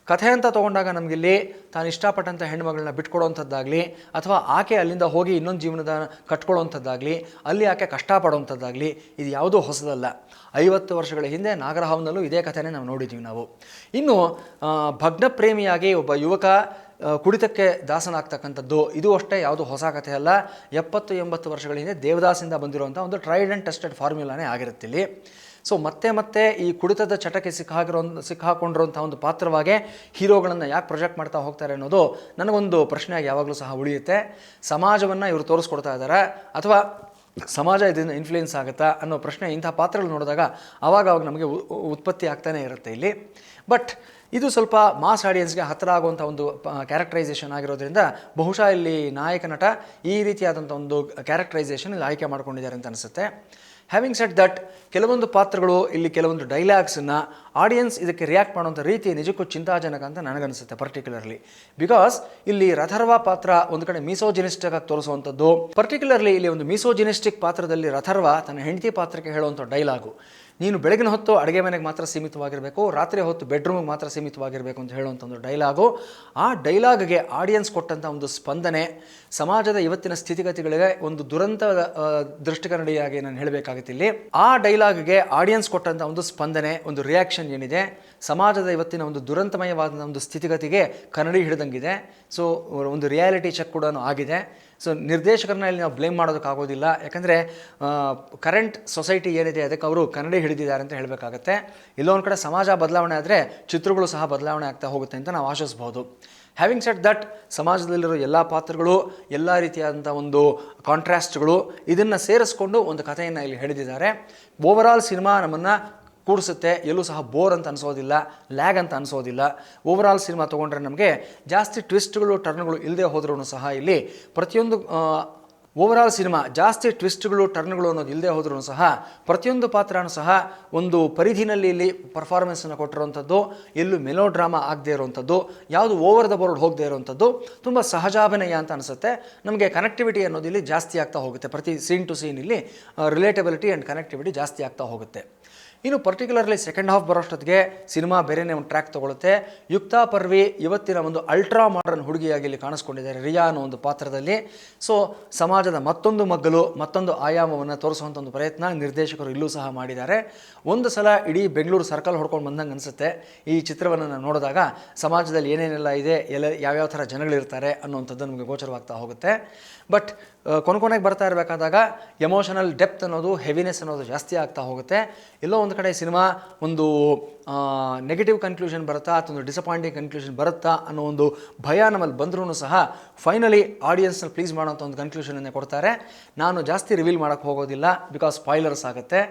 ಕಥೆ ಅಂತ ತೊಗೊಂಡಾಗ ನಮಗಿಲ್ಲಿ ತಾನು ಇಷ್ಟಪಟ್ಟಂಥ ಹೆಣ್ಣುಮಗಳನ್ನ ಬಿಟ್ಕೊಡೋವಂಥದ್ದಾಗಲಿ ಅಥವಾ ಆಕೆ ಅಲ್ಲಿಂದ ಹೋಗಿ ಇನ್ನೊಂದು ಜೀವನದ ಕಟ್ಕೊಳ್ಳೋವಂಥದ್ದಾಗಲಿ, ಅಲ್ಲಿ ಆಕೆ ಕಷ್ಟಪಡೋವಂಥದ್ದಾಗಲಿ, ಇದು ಯಾವುದೂ ಹೊಸದಲ್ಲ. 50 ವರ್ಷಗಳ ಹಿಂದೆ ನಾಗರಹಾವ್ನಲ್ಲೂ ಇದೇ ಕಥೆನೇ ನಾವು ನೋಡಿದ್ದೀವಿ ನಾವು. ಇನ್ನು ಭಗ್ನ ಪ್ರೇಮಿಯಾಗಿ ಒಬ್ಬ ಯುವಕ ಕುಡಿತಕ್ಕೆ ದಾಸನಾಗ್ತಕ್ಕಂಥದ್ದು, ಇದು ಅಷ್ಟೇ ಯಾವುದೂ ಹೊಸ ಕಥೆ ಅಲ್ಲ. 70-80 ವರ್ಷಗಳ ಹಿಂದೆ ದೇವದಾಸಿಂದ ಬಂದಿರುವಂಥ ಒಂದು ಟ್ರೈಡ್ ಆ್ಯಂಡ್ ಟೆಸ್ಟೆಡ್ ಫಾರ್ಮ್ಯುಲಾನೇ ಆಗಿರುತ್ತೆ ಇಲ್ಲಿ. ಸೊ ಮತ್ತೆ ಈ ಕುಡಿತದ ಚಟಕ್ಕೆ ಸಿಕ್ಕಾಕೊಂಡಿರುವಂಥ ಒಂದು ಪಾತ್ರವಾಗೇ ಹೀರೋಗಳನ್ನು ಯಾಕೆ ಪ್ರೊಜೆಕ್ಟ್ ಮಾಡ್ತಾ ಹೋಗ್ತಾರೆ ಅನ್ನೋದು ನನಗೊಂದು ಪ್ರಶ್ನೆಯಾಗಿ ಯಾವಾಗಲೂ ಸಹ ಉಳಿಯುತ್ತೆ. ಸಮಾಜವನ್ನು ಇವರು ತೋರಿಸ್ಕೊಡ್ತಾ ಇದ್ದಾರೆ ಅಥವಾ ಸಮಾಜ ಇದರಿಂದ ಇನ್ಫ್ಲೂಯೆನ್ಸ್ ಆಗುತ್ತಾ ಅನ್ನೋ ಪ್ರಶ್ನೆ ಇಂಥ ಪಾತ್ರಗಳು ನೋಡಿದಾಗ ಆವಾಗ ನಮಗೆ ಉತ್ಪತ್ತಿ ಆಗ್ತಾನೆ ಇರುತ್ತೆ ಇಲ್ಲಿ. ಬಟ್ ಇದು ಸ್ವಲ್ಪ ಮಾಸ್ ಆಡಿಯನ್ಸ್ಗೆ ಹತ್ತಿರ ಆಗುವಂಥ ಒಂದು ಕ್ಯಾರೆಕ್ಟರೈಸೇಷನ್ ಆಗಿರೋದ್ರಿಂದ ಬಹುಶಃ ಇಲ್ಲಿ ನಾಯಕ ನಟ ಈ ರೀತಿಯಾದಂಥ ಒಂದು ಕ್ಯಾರೆಕ್ಟರೈಸೇಷನ್ ಇಲ್ಲಿ ಆಯ್ಕೆ ಮಾಡ್ಕೊಂಡಿದ್ದಾರೆ ಅಂತ ಅನಿಸುತ್ತೆ. ಹ್ಯಾವಿಂಗ್ ಸೆಡ್ ದಟ್ ಕೆಲವೊಂದು ಪಾತ್ರಗಳು ಇಲ್ಲಿ ಕೆಲವೊಂದು ಡೈಲಾಗ್ಸನ್ನು ಆಡಿಯನ್ಸ್ ಇದಕ್ಕೆ ರಿಯಾಕ್ಟ್ ಮಾಡುವಂಥ ರೀತಿ ನಿಜಕ್ಕೂ ಚಿಂತಾಜನಕ ಅಂತ ನನಗನ್ನಿಸುತ್ತೆ ಪರ್ಟಿಕ್ಯುಲರ್ಲಿ. ಬಿಕಾಸ್ ಇಲ್ಲಿ ರಥರ್ವ ಪಾತ್ರ ಒಂದು ಕಡೆ ಮೀಸೋಜಿನಿಸ್ಟಿಕ್ ಆಗಿ ತೋರಿಸುವಂಥದ್ದು, ಪರ್ಟಿಕ್ಯುಲರ್ಲಿ ಇಲ್ಲಿ ಒಂದು ಮೀಸೋಜಿನಿಸ್ಟಿಕ್ ಪಾತ್ರದಲ್ಲಿ ರಥರ್ವ ತನ್ನ ಹೆಂಡತಿ ಪಾತ್ರಕ್ಕೆ ಹೇಳುವಂಥ ಡೈಲಾಗು, ನೀನು ಬೆಳಗಿನ ಹೊತ್ತು ಅಡುಗೆ ಮನೆಗೆ ಮಾತ್ರ ಸೀಮಿತವಾಗಿರಬೇಕು, ರಾತ್ರಿ ಹೊತ್ತು ಬೆಡ್ರೂಮಿಗೆ ಮಾತ್ರ ಸೀಮಿತವಾಗಿರಬೇಕು ಅಂತ ಹೇಳುವಂಥ ಒಂದು ಡೈಲಾಗು. ಆ ಡೈಲಾಗ್ಗೆ ಆಡಿಯನ್ಸ್ ಕೊಟ್ಟಂಥ ಒಂದು ಸ್ಪಂದನೆ ಸಮಾಜದ ಇವತ್ತಿನ ಸ್ಥಿತಿಗತಿಗಳಿಗೆ ಒಂದು ದುರಂತ ದೃಷ್ಟಿಕರಣಿಯಾಗಿ ನಾನು ಹೇಳಬೇಕಾಗುತ್ತೆ ಇಲ್ಲಿ. ಆ ಡೈಲಾಗ್ಗೆ ಆಡಿಯನ್ಸ್ ಕೊಟ್ಟಂಥ ಒಂದು ಸ್ಪಂದನೆ, ಒಂದು ರಿಯಾಕ್ಷನ್ ಏನಿದೆ, ಸಮಾಜದ ಇವತ್ತಿನ ಒಂದು ದುರಂತಮಯವಾದ ಒಂದು ಸ್ಥಿತಿಗತಿಗೆ ಕನ್ನಡಿ ಹಿಡಿದಂಗಿದೆ. ಸೊ ಒಂದು ರಿಯಾಲಿಟಿ ಚೆಕ್ ಕೂಡ ಆಗಿದೆ. ಸೊ ನಿರ್ದೇಶಕರನ್ನ ಇಲ್ಲಿ ನಾವು ಬ್ಲೇಮ್ ಮಾಡೋದಕ್ಕಾಗೋದಿಲ್ಲ, ಯಾಕಂದರೆ ಕರೆಂಟ್ ಸೊಸೈಟಿ ಏನಿದೆ ಅದಕ್ಕೆ ಅವರು ಕನ್ನಡಿ ಹಿಡಿದಿದ್ದಾರೆ ಅಂತ ಹೇಳಬೇಕಾಗತ್ತೆ. ಎಲ್ಲೋ ಒಂದು ಕಡೆ ಸಮಾಜ ಬದಲಾವಣೆ ಆದರೆ ಚಿತ್ರಗಳು ಸಹ ಬದಲಾವಣೆ ಆಗ್ತಾ ಹೋಗುತ್ತೆ ಅಂತ ನಾವು ಆಶಿಸ್ಬೋದು. ಹ್ಯಾವಿಂಗ್ ಸೆಡ್ ದಟ್ ಸಮಾಜದಲ್ಲಿರೋ ಎಲ್ಲ ಪಾತ್ರಗಳು, ಎಲ್ಲ ರೀತಿಯಾದಂಥ ಒಂದು ಕಾಂಟ್ರಾಸ್ಟ್ಗಳು ಇದನ್ನು ಸೇರಿಸ್ಕೊಂಡು ಒಂದು ಕಥೆಯನ್ನು ಇಲ್ಲಿ ಹಿಡಿದಿದ್ದಾರೆ. ಓವರಾಲ್ ಸಿನಿಮಾ ನಮ್ಮನ್ನು ಕೂಡಿಸುತ್ತೆ, ಎಲ್ಲೂ ಸಹ ಬೋರ್ ಅಂತ ಅನಿಸೋದಿಲ್ಲ, ಲ್ಯಾಗ್ ಅಂತ ಅನಿಸೋದಿಲ್ಲ. ಓವರಾಲ್ ಸಿನಿಮಾ ತೊಗೊಂಡ್ರೆ ನಮಗೆ ಜಾಸ್ತಿ ಟ್ವಿಸ್ಟ್ಗಳು ಟರ್ನ್ಗಳು ಇಲ್ಲದೆ ಹೋದ್ರೂ ಸಹ ಇಲ್ಲಿ ಪ್ರತಿಯೊಂದು ಓವರಾಲ್ ಸಿನಿಮಾ ಜಾಸ್ತಿ ಟ್ವಿಸ್ಟ್ಗಳು ಟರ್ನ್ಗಳು ಅನ್ನೋದು ಇಲ್ಲದೆ ಹೋದ್ರೂ ಸಹ ಪ್ರತಿಯೊಂದು ಪಾತ್ರನೂ ಸಹ ಒಂದು ಪರಿಧಿನಲ್ಲಿ ಇಲ್ಲಿ ಪರ್ಫಾರ್ಮೆನ್ಸನ್ನು ಕೊಟ್ಟಿರುವಂಥದ್ದು, ಎಲ್ಲೂ ಮೆಲೋ ಡ್ರಾಮಾ ಆಗದೆ ಇರುವಂಥದ್ದು, ಯಾವುದು ಓವರ್ ದ ಬೋರ್ಡ್ ಹೋಗದೆ ಇರುವಂಥದ್ದು, ತುಂಬ ಸಹಜಾಭಿನಯ ಅಂತ ಅನಿಸುತ್ತೆ. ನಮಗೆ ಕನೆಕ್ಟಿವಿಟಿ ಅನ್ನೋದು ಇಲ್ಲಿ ಜಾಸ್ತಿ ಆಗ್ತಾ ಹೋಗುತ್ತೆ. ಪ್ರತಿ ಸೀನ್ ಟು ಸೀನ್ ಇಲ್ಲಿ ರಿಲೇಟಬಿಲಿಟಿ ಆ್ಯಂಡ್ ಕನೆಕ್ಟಿವಿಟಿ ಜಾಸ್ತಿ ಆಗ್ತಾ ಹೋಗುತ್ತೆ. ಇನ್ನು ಪರ್ಟಿಕ್ಯುಲರ್ಲಿ ಸೆಕೆಂಡ್ ಹಾಫ್ ಬರೋಷ್ಟೊತ್ತಿಗೆ ಸಿನಿಮಾ ಬೇರೆಯೇ ಒಂದು ಟ್ರ್ಯಾಕ್ ತೊಗೊಳುತ್ತೆ. ಯುಕ್ತಾ ಪರ್ವಿ ಇವತ್ತಿನ ಒಂದು ಅಲ್ಟ್ರಾ ಮಾಡರ್ನ್ ಹುಡುಗಿಯಾಗಿ ಇಲ್ಲಿ ಕಾಣಿಸ್ಕೊಂಡಿದ್ದಾರೆ ರಿಯಾ ಅನ್ನೋ ಒಂದು ಪಾತ್ರದಲ್ಲಿ. ಸೊ ಸಮಾಜದ ಮತ್ತೊಂದು ಮಗ್ಗಲು, ಮತ್ತೊಂದು ಆಯಾಮವನ್ನು ತೋರಿಸುವಂಥ ಒಂದು ಪ್ರಯತ್ನ ನಿರ್ದೇಶಕರು ಇಲ್ಲೂ ಸಹ ಮಾಡಿದ್ದಾರೆ. ಒಂದು ಸಲ ಇಡೀ ಬೆಂಗಳೂರು ಸರ್ಕಲ್ ಹೊಡ್ಕೊಂಡು ಬಂದಂಗೆ ಅನಿಸುತ್ತೆ ಈ ಚಿತ್ರವನ್ನು ನೋಡಿದಾಗ. ಸಮಾಜದಲ್ಲಿ ಏನೇನೆಲ್ಲ ಇದೆ, ಯಾವ್ಯಾವ ಥರ ಜನಗಳಿರ್ತಾರೆ ಅನ್ನೋವಂಥದ್ದು ನಮಗೆ ಗೋಚರವಾಗ್ತಾ ಹೋಗುತ್ತೆ. ಬಟ್ ಕೊನೆಗೆ ಬರ್ತಾ ಇರಬೇಕಾದಾಗ ಎಮೋಷನಲ್ ಡೆಪ್ತ್ ಅನ್ನೋದು, ಹೆವಿನೆಸ್ ಅನ್ನೋದು ಜಾಸ್ತಿ ಆಗ್ತಾ ಹೋಗುತ್ತೆ. ಎಲ್ಲೋ ಒಂದು ಕಡೆ ಸಿನಿಮಾ ಒಂದು ನೆಗೆಟಿವ್ ಕನ್ಕ್ಲೂಷನ್ ಬರುತ್ತಾ ಅಥವಾ ಒಂದು ಡಿಸಪಾಯಿಂಟಿಂಗ್ ಕನ್ಕ್ಲೂಷನ್ ಬರುತ್ತಾ ಅನ್ನೋ ಒಂದು ಭಯ ನಮ್ಮಲ್ಲಿ ಬಂದ್ರೂ ಸಹ ಫೈನಲಿ ಆಡಿಯನ್ಸ್ನ ಪ್ಲೀಸ್ ಮಾಡೋಂಥ ಒಂದು ಕನ್ಕ್ಲೂಷನನ್ನೇ ಕೊಡ್ತಾರೆ. ನಾನು ಜಾಸ್ತಿ ರಿವೀಲ್ ಮಾಡೋಕ್ಕೆ ಹೋಗೋದಿಲ್ಲ, ಬಿಕಾಸ್ ಸ್ಪಾಯ್ಲರ್ಸ್ ಆಗುತ್ತೆ.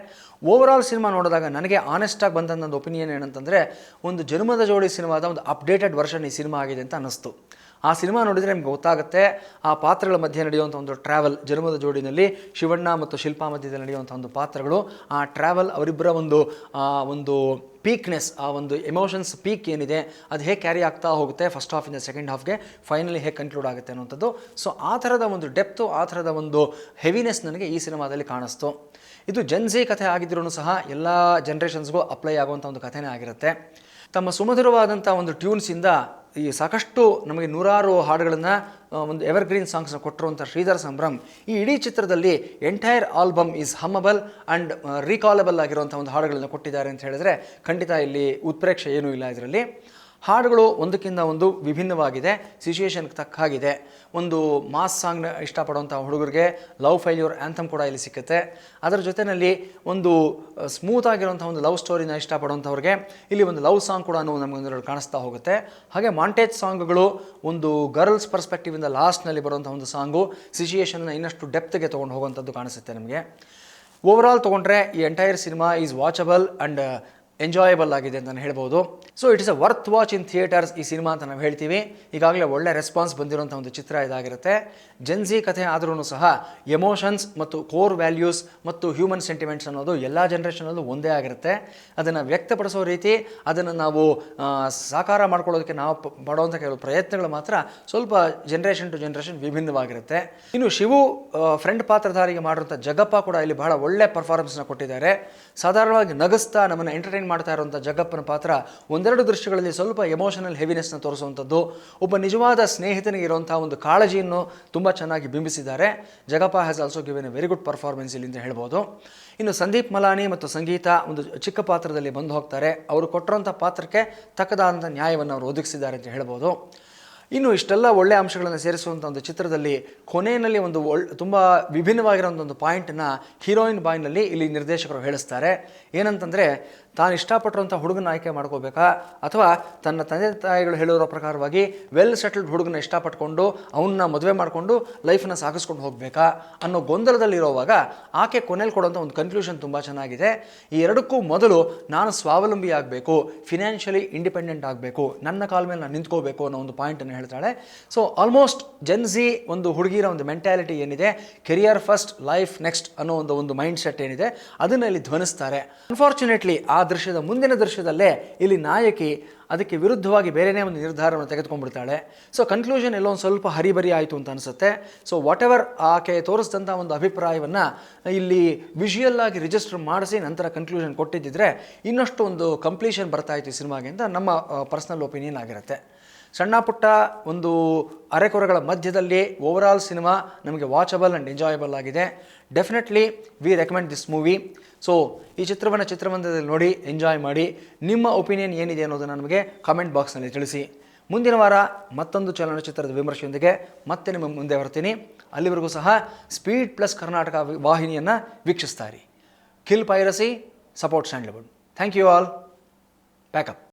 ಓವರಾಲ್ ಸಿನಿಮಾ ನೋಡಿದಾಗ ನನಗೆ ಆನೆಸ್ಟಾಗಿ ಬಂದಂಥ ಒಂದು ಒಪಿನಿಯನ್ ಏನಂತಂದರೆ, ಒಂದು ಜನ್ಮದ ಜೋಡಿ ಸಿನಿಮಾದ ಒಂದು ಅಪ್ಡೇಟೆಡ್ ವರ್ಷನ್ ಈ ಸಿನಿಮಾ ಆಗಿದೆ ಅಂತ ಅನ್ನಿಸ್ತು. ಆ ಸಿನಿಮಾ ನೋಡಿದರೆ ನಿಮ್ಗೆ ಗೊತ್ತಾಗುತ್ತೆ ಆ ಪಾತ್ರಗಳ ಮಧ್ಯೆ ನಡೆಯುವಂಥ ಒಂದು ಟ್ರಾವೆಲ್, ಜನ್ಮದ ಜೋಡಿನಲ್ಲಿ ಶಿವಣ್ಣ ಮತ್ತು ಶಿಲ್ಪಾ ಮಧ್ಯದಲ್ಲಿ ನಡೆಯುವಂಥ ಒಂದು ಪಾತ್ರಗಳು, ಆ ಟ್ರಾವೆಲ್, ಅವರಿಬ್ಬರ ಒಂದು ಪೀಕ್ನೆಸ್, ಆ ಒಂದು ಎಮೋಷನ್ಸ್ ಪೀಕ್ ಏನಿದೆ ಅದು ಹೇಗೆ ಕ್ಯಾರಿ ಆಗ್ತಾ ಹೋಗುತ್ತೆ ಫಸ್ಟ್ ಹಾಫಿಂದ ಸೆಕೆಂಡ್ ಹಾಫ್ಗೆ, ಫೈನಲಿ ಹೇಗೆ ಕನ್ಕ್ಲೂಡ್ ಆಗುತ್ತೆ ಅನ್ನೋಂಥದ್ದು. ಸೊ ಆ ಥರದ ಒಂದು ಡೆಪ್ತು, ಆ ಥರದ ಒಂದು ಹೆವಿನೆಸ್ ನನಗೆ ಈ ಸಿನಿಮಾದಲ್ಲಿ ಕಾಣಿಸ್ತು. ಇದು ಜನ್ಸಿ ಕಥೆ ಆಗಿದ್ರೂ ಸಹ ಎಲ್ಲ ಜನ್ರೇಷನ್ಸ್ಗೂ ಅಪ್ಲೈ ಆಗುವಂಥ ಒಂದು ಕಥೆನೇ ಆಗಿರುತ್ತೆ. ತಮ್ಮ ಸುಮಧುರವಾದಂಥ ಒಂದು ಟ್ಯೂನ್ಸಿಂದ ಈ ಸಾಕಷ್ಟು ನಮಗೆ ನೂರಾರು ಹಾಡುಗಳನ್ನು, ಒಂದು ಎವರ್ಗ್ರೀನ್ ಸಾಂಗ್ಸ್ನ ಕೊಟ್ಟಿರುವಂಥ ಶ್ರೀಧರ್ ಸಂಭ್ರಮ್ ಈ ಇಡೀ ಚಿತ್ರದಲ್ಲಿ ಎಂಟೈರ್ ಆಲ್ಬಮ್ ಈಸ್ ಹಮ್ಮಬಲ್ ಆ್ಯಂಡ್ ರೀಕಾಲಬಲ್ ಆಗಿರುವಂಥ ಒಂದು ಹಾಡುಗಳನ್ನು ಕೊಟ್ಟಿದ್ದಾರೆ ಅಂತ ಹೇಳಿದ್ರೆ ಖಂಡಿತ ಇಲ್ಲಿ ಉತ್ಪ್ರೇಕ್ಷೆ ಏನೂ ಇಲ್ಲ. ಇದರಲ್ಲಿ ಹಾಡುಗಳು ಒಂದಕ್ಕಿಂತ ಒಂದು ವಿಭಿನ್ನವಾಗಿದೆ, ಸಿಚುಯೇಷನ್ಗೆ ತಕ್ಕ ಹಾಗಿದೆ. ಒಂದು ಮಾಸ್ ಸಾಂಗ್ನ ಇಷ್ಟಪಡುವಂಥ ಹುಡುಗರಿಗೆ ಲವ್ ಫೈಲ್ಯೂರ್ ಆ್ಯಂಥಮ್ ಕೂಡ ಇಲ್ಲಿ ಸಿಕ್ಕುತ್ತೆ. ಅದರ ಜೊತೆಯಲ್ಲಿ ಒಂದು ಸ್ಮೂತ್ ಆಗಿರುವಂಥ ಒಂದು ಲವ್ ಸ್ಟೋರಿನ ಇಷ್ಟಪಡುವಂಥವ್ರಿಗೆ ಇಲ್ಲಿ ಒಂದು ಲವ್ ಸಾಂಗ್ ಕೂಡ ನಮಗೊಂದು ಕಾಣಿಸ್ತಾ ಹೋಗುತ್ತೆ. ಹಾಗೆ ಮಾಂಟೇಜ್ ಸಾಂಗ್ಗಳು, ಒಂದು ಗರ್ಲ್ಸ್ ಪರ್ಸ್ಪೆಕ್ಟಿವಿಂದ ಲಾಸ್ಟ್ನಲ್ಲಿ ಬರುವಂಥ ಒಂದು ಸಾಂಗು ಸಿಚುಯೇಷನ್ನ ಇನ್ನಷ್ಟು ಡೆಪ್ತ್ಗೆ ತೊಗೊಂಡು ಹೋಗುವಂಥದ್ದು ಕಾಣಿಸುತ್ತೆ ನಮಗೆ. ಓವರಾಲ್ ತೊಗೊಂಡ್ರೆ ಈ entire cinema is watchable and enjoyable ಆಗಿದೆ ಅಂತ ನಾನು ಹೇಳ್ಬೋದು. So it is a worth watch in theatres ಈ ಸಿನಿಮಾ ಅಂತ ನಾವು ಹೇಳ್ತೀವಿ. ಈಗಾಗಲೇ ಒಳ್ಳೆ ರೆಸ್ಪಾನ್ಸ್ ಬಂದಿರೋಂಥ ಒಂದು ಚಿತ್ರ ಇದಾಗಿರುತ್ತೆ. ಜೆನ್ಸಿ ಕಥೆ ಆದ್ರೂ ಸಹ ಎಮೋಷನ್ಸ್ ಮತ್ತು ಕೋರ್ ವ್ಯಾಲ್ಯೂಸ್ ಮತ್ತು ಹ್ಯೂಮನ್ ಸೆಂಟಿಮೆಂಟ್ಸ್ ಅನ್ನೋದು ಎಲ್ಲ ಜನ್ರೇಷನಲ್ಲೂ ಒಂದೇ ಆಗಿರುತ್ತೆ. ಅದನ್ನು ವ್ಯಕ್ತಪಡಿಸೋ ರೀತಿ, ಅದನ್ನು ನಾವು ಸಾಕಾರ ಮಾಡ್ಕೊಳ್ಳೋದಕ್ಕೆ ನಾವು ಮಾಡುವಂಥ ಕೆಲವು ಪ್ರಯತ್ನಗಳು ಮಾತ್ರ ಸ್ವಲ್ಪ ಜನ್ರೇಷನ್ ಟು ಜನ್ರೇಷನ್ ವಿಭಿನ್ನವಾಗಿರುತ್ತೆ. ಇನ್ನು ಶಿವು ಫ್ರೆಂಡ್ ಪಾತ್ರಧಾರಿಗೆ ಮಾಡಿರುವಂಥ ಜಗ್ಗಪ್ಪ ಕೂಡ ಇಲ್ಲಿ ಬಹಳ ಒಳ್ಳೆ ಪರ್ಫಾರ್ಮೆನ್ಸ್ನ ಕೊಟ್ಟಿದ್ದಾರೆ. ಸಾಧಾರಣವಾಗಿ ನಗಿಸ್ತಾ ನಮ್ಮನ್ನು ಎಂಟರ್ಟೈನ್ ಮಾಡ್ತಾ ಇರುವಂಥ ಜಗ್ಗಪ್ಪನ ಪಾತ್ರ ಒಂದೆರಡು ದೃಶ್ಯಗಳಲ್ಲಿ ಸ್ವಲ್ಪ ಎಮೋಷನಲ್ ಹೆವಿನೆಸ್ನ ತೋರಿಸುವಂಥದ್ದು, ಒಬ್ಬ ನಿಜವಾದ ಸ್ನೇಹಿತನಿಗೆ ಇರುವಂಥ ಒಂದು ಕಾಳಜಿಯನ್ನು ತುಂಬ ಚೆನ್ನಾಗಿ ಬಿಂಬಿಸಿದ್ದಾರೆ. Jagappa has also given a very good performance ಇಲ್ಲಿ ಅಂತ ಹೇಳ್ಬೋದು. ಇನ್ನು ಸಂದೀಪ್ ಮಲಾನಿ ಮತ್ತು ಸಂಗೀತ ಒಂದು ಚಿಕ್ಕ ಪಾತ್ರದಲ್ಲಿ ಬಂದು ಹೋಗ್ತಾರೆ. ಅವರು ಕೊಟ್ಟಿರೋಂಥ ಪಾತ್ರಕ್ಕೆ ತಕ್ಕದಾದಂಥ ನ್ಯಾಯವನ್ನು ಅವರು ಒದಗಿಸಿದ್ದಾರೆ ಅಂತ ಹೇಳ್ಬೋದು. ಇನ್ನು ಇಷ್ಟೆಲ್ಲ ಒಳ್ಳೆಯ ಅಂಶಗಳನ್ನು ಸೇರಿಸುವಂಥ ಒಂದು ಚಿತ್ರದಲ್ಲಿ ಕೊನೆಯಲ್ಲಿ ಒಂದು ತುಂಬ ವಿಭಿನ್ನವಾಗಿರೋಂಥ ಒಂದು ಪಾಯಿಂಟನ್ನು ಹೀರೋಯಿನ್ ಬಾಯ್ನಲ್ಲಿ ಇಲ್ಲಿ ನಿರ್ದೇಶಕರು ಹೇಳಿಸ್ತಾರೆ. ಏನಂತಂದರೆ, ತಾನು ಇಷ್ಟಪಟ್ಟಿರುವಂಥ ಹುಡುಗನ ಆಯ್ಕೆ ಮಾಡ್ಕೋಬೇಕಾ ಅಥವಾ ತನ್ನ ತಂದೆ ತಾಯಿಗಳು ಹೇಳಿರೋ ಪ್ರಕಾರವಾಗಿ ವೆಲ್ ಸೆಟಲ್ಡ್ ಹುಡುಗನ ಇಷ್ಟಪಟ್ಕೊಂಡು ಅವನ್ನ ಮದುವೆ ಮಾಡಿಕೊಂಡು ಲೈಫನ್ನು ಸಾಗಿಸ್ಕೊಂಡು ಹೋಗಬೇಕಾ ಅನ್ನೋ ಗೊಂದಲದಲ್ಲಿರೋವಾಗ ಆಕೆ ಕೊನೆಯಲ್ಲಿ ಕೊಡುವಂಥ ಒಂದು ಕನ್ಕ್ಲೂಷನ್ ತುಂಬ ಚೆನ್ನಾಗಿದೆ. ಈ ಎರಡಕ್ಕೂ ಮೊದಲು ನಾನು ಸ್ವಾವಲಂಬಿ ಆಗಬೇಕು, ಫಿನಾನ್ಷಿಯಲಿ ಇಂಡಿಪೆಂಡೆಂಟ್ ಆಗಬೇಕು, ನನ್ನ ಕಾಲ ಮೇಲೆ ನಾನು ನಿಂತ್ಕೋಬೇಕು ಅನ್ನೋ ಒಂದು ಪಾಯಿಂಟನ್ನು ಹೇಳ್ತಾಳೆ. ಸೊ ಆಲ್ಮೋಸ್ಟ್ ಜೆನ್ಸಿ ಒಂದು ಹುಡುಗಿರ ಒಂದು ಮೆಂಟ್ಯಾಲಿಟಿ ಏನಿದೆ, ಕೆರಿಯರ್ ಫಸ್ಟ್ ಲೈಫ್ ನೆಕ್ಸ್ಟ್ ಅನ್ನೋ ಒಂದು ಮೈಂಡ್ ಸೆಟ್ ಏನಿದೆ ಅದನ್ನು ಇಲ್ಲಿ ಧ್ವನಿಸ್ತಾರೆ. ಅನ್ಫಾರ್ಚುನೇಟ್ಲಿ ಆ ದೃಶ್ಯದ ಮುಂದಿನ ದೃಶ್ಯದಲ್ಲೇ ಇಲ್ಲಿ ನಾಯಕಿ ಅದಕ್ಕೆ ವಿರುದ್ಧವಾಗಿ ಬೇರೆಯೇ ಒಂದು ನಿರ್ಧಾರವನ್ನು ತೆಗೆದುಕೊಂಡ್ಬಿಡ್ತಾಳೆ. ಸೊ ಕನ್ಕ್ಲೂಷನ್ ಎಲ್ಲೋ ಒಂದು ಸ್ವಲ್ಪ ಹರಿಬರಿ ಆಯಿತು ಅಂತ ಅನಿಸುತ್ತೆ. ಸೊ ವಾಟ್ ಎವರ್ ಆಕೆ ತೋರಿಸಿದಂಥ ಒಂದು ಅಭಿಪ್ರಾಯವನ್ನು ಇಲ್ಲಿ ವಿಷುಯಲ್ ಆಗಿ ರಿಜಿಸ್ಟರ್ ಮಾಡಿಸಿ ನಂತರ ಕನ್ಕ್ಲೂಷನ್ ಕೊಟ್ಟಿದ್ದಿದ್ರೆ ಇನ್ನಷ್ಟು ಒಂದು ಕಂಪ್ಲೀಷನ್ ಬರ್ತಾ ಇತ್ತು ಈ ಸಿನಿಮಾಗೆ ಅಂತ ನಮ್ಮ ಪರ್ಸ್ನಲ್ ಒಪಿನಿಯನ್ ಆಗಿರುತ್ತೆ. ಸಣ್ಣ ಪುಟ್ಟ ಒಂದು ಅರೆಕೊರೆಗಳ ಮಧ್ಯದಲ್ಲಿ ಓವರಾಲ್ ಸಿನಿಮಾ ನಮಗೆ ವಾಚಬಲ್ ಆ್ಯಂಡ್ ಎಂಜಾಯಬಲ್ ಆಗಿದೆ. Definitely we recommend this movie. So ಈ ಚಿತ್ರವನ್ನು ಚಿತ್ರಮಂದಿರದಲ್ಲಿ ನೋಡಿ ಎಂಜಾಯ್ ಮಾಡಿ. ನಿಮ್ಮ ಒಪಿನಿಯನ್ ಏನಿದೆ ಅನ್ನೋದನ್ನು ನಮಗೆ ಕಾಮೆಂಟ್ ಬಾಕ್ಸ್ನಲ್ಲಿ ತಿಳಿಸಿ. ಮುಂದಿನ ವಾರ ಮತ್ತೊಂದು ಚಲನಚಿತ್ರದ ವಿಮರ್ಶೆಯೊಂದಿಗೆ ಮತ್ತೆ ನಿಮ್ಮ ಮುಂದೆ ಬರ್ತೀನಿ. ಅಲ್ಲಿವರೆಗೂ ಸಹ ಸ್ಪೀಡ್ ಪ್ಲಸ್ ಕರ್ನಾಟಕ ವಾಹಿನಿಯನ್ನು ವೀಕ್ಷಿಸ್ತಾ ಇರಿ. Kill piracy, support Sandalwood. Thank you all. Pack up.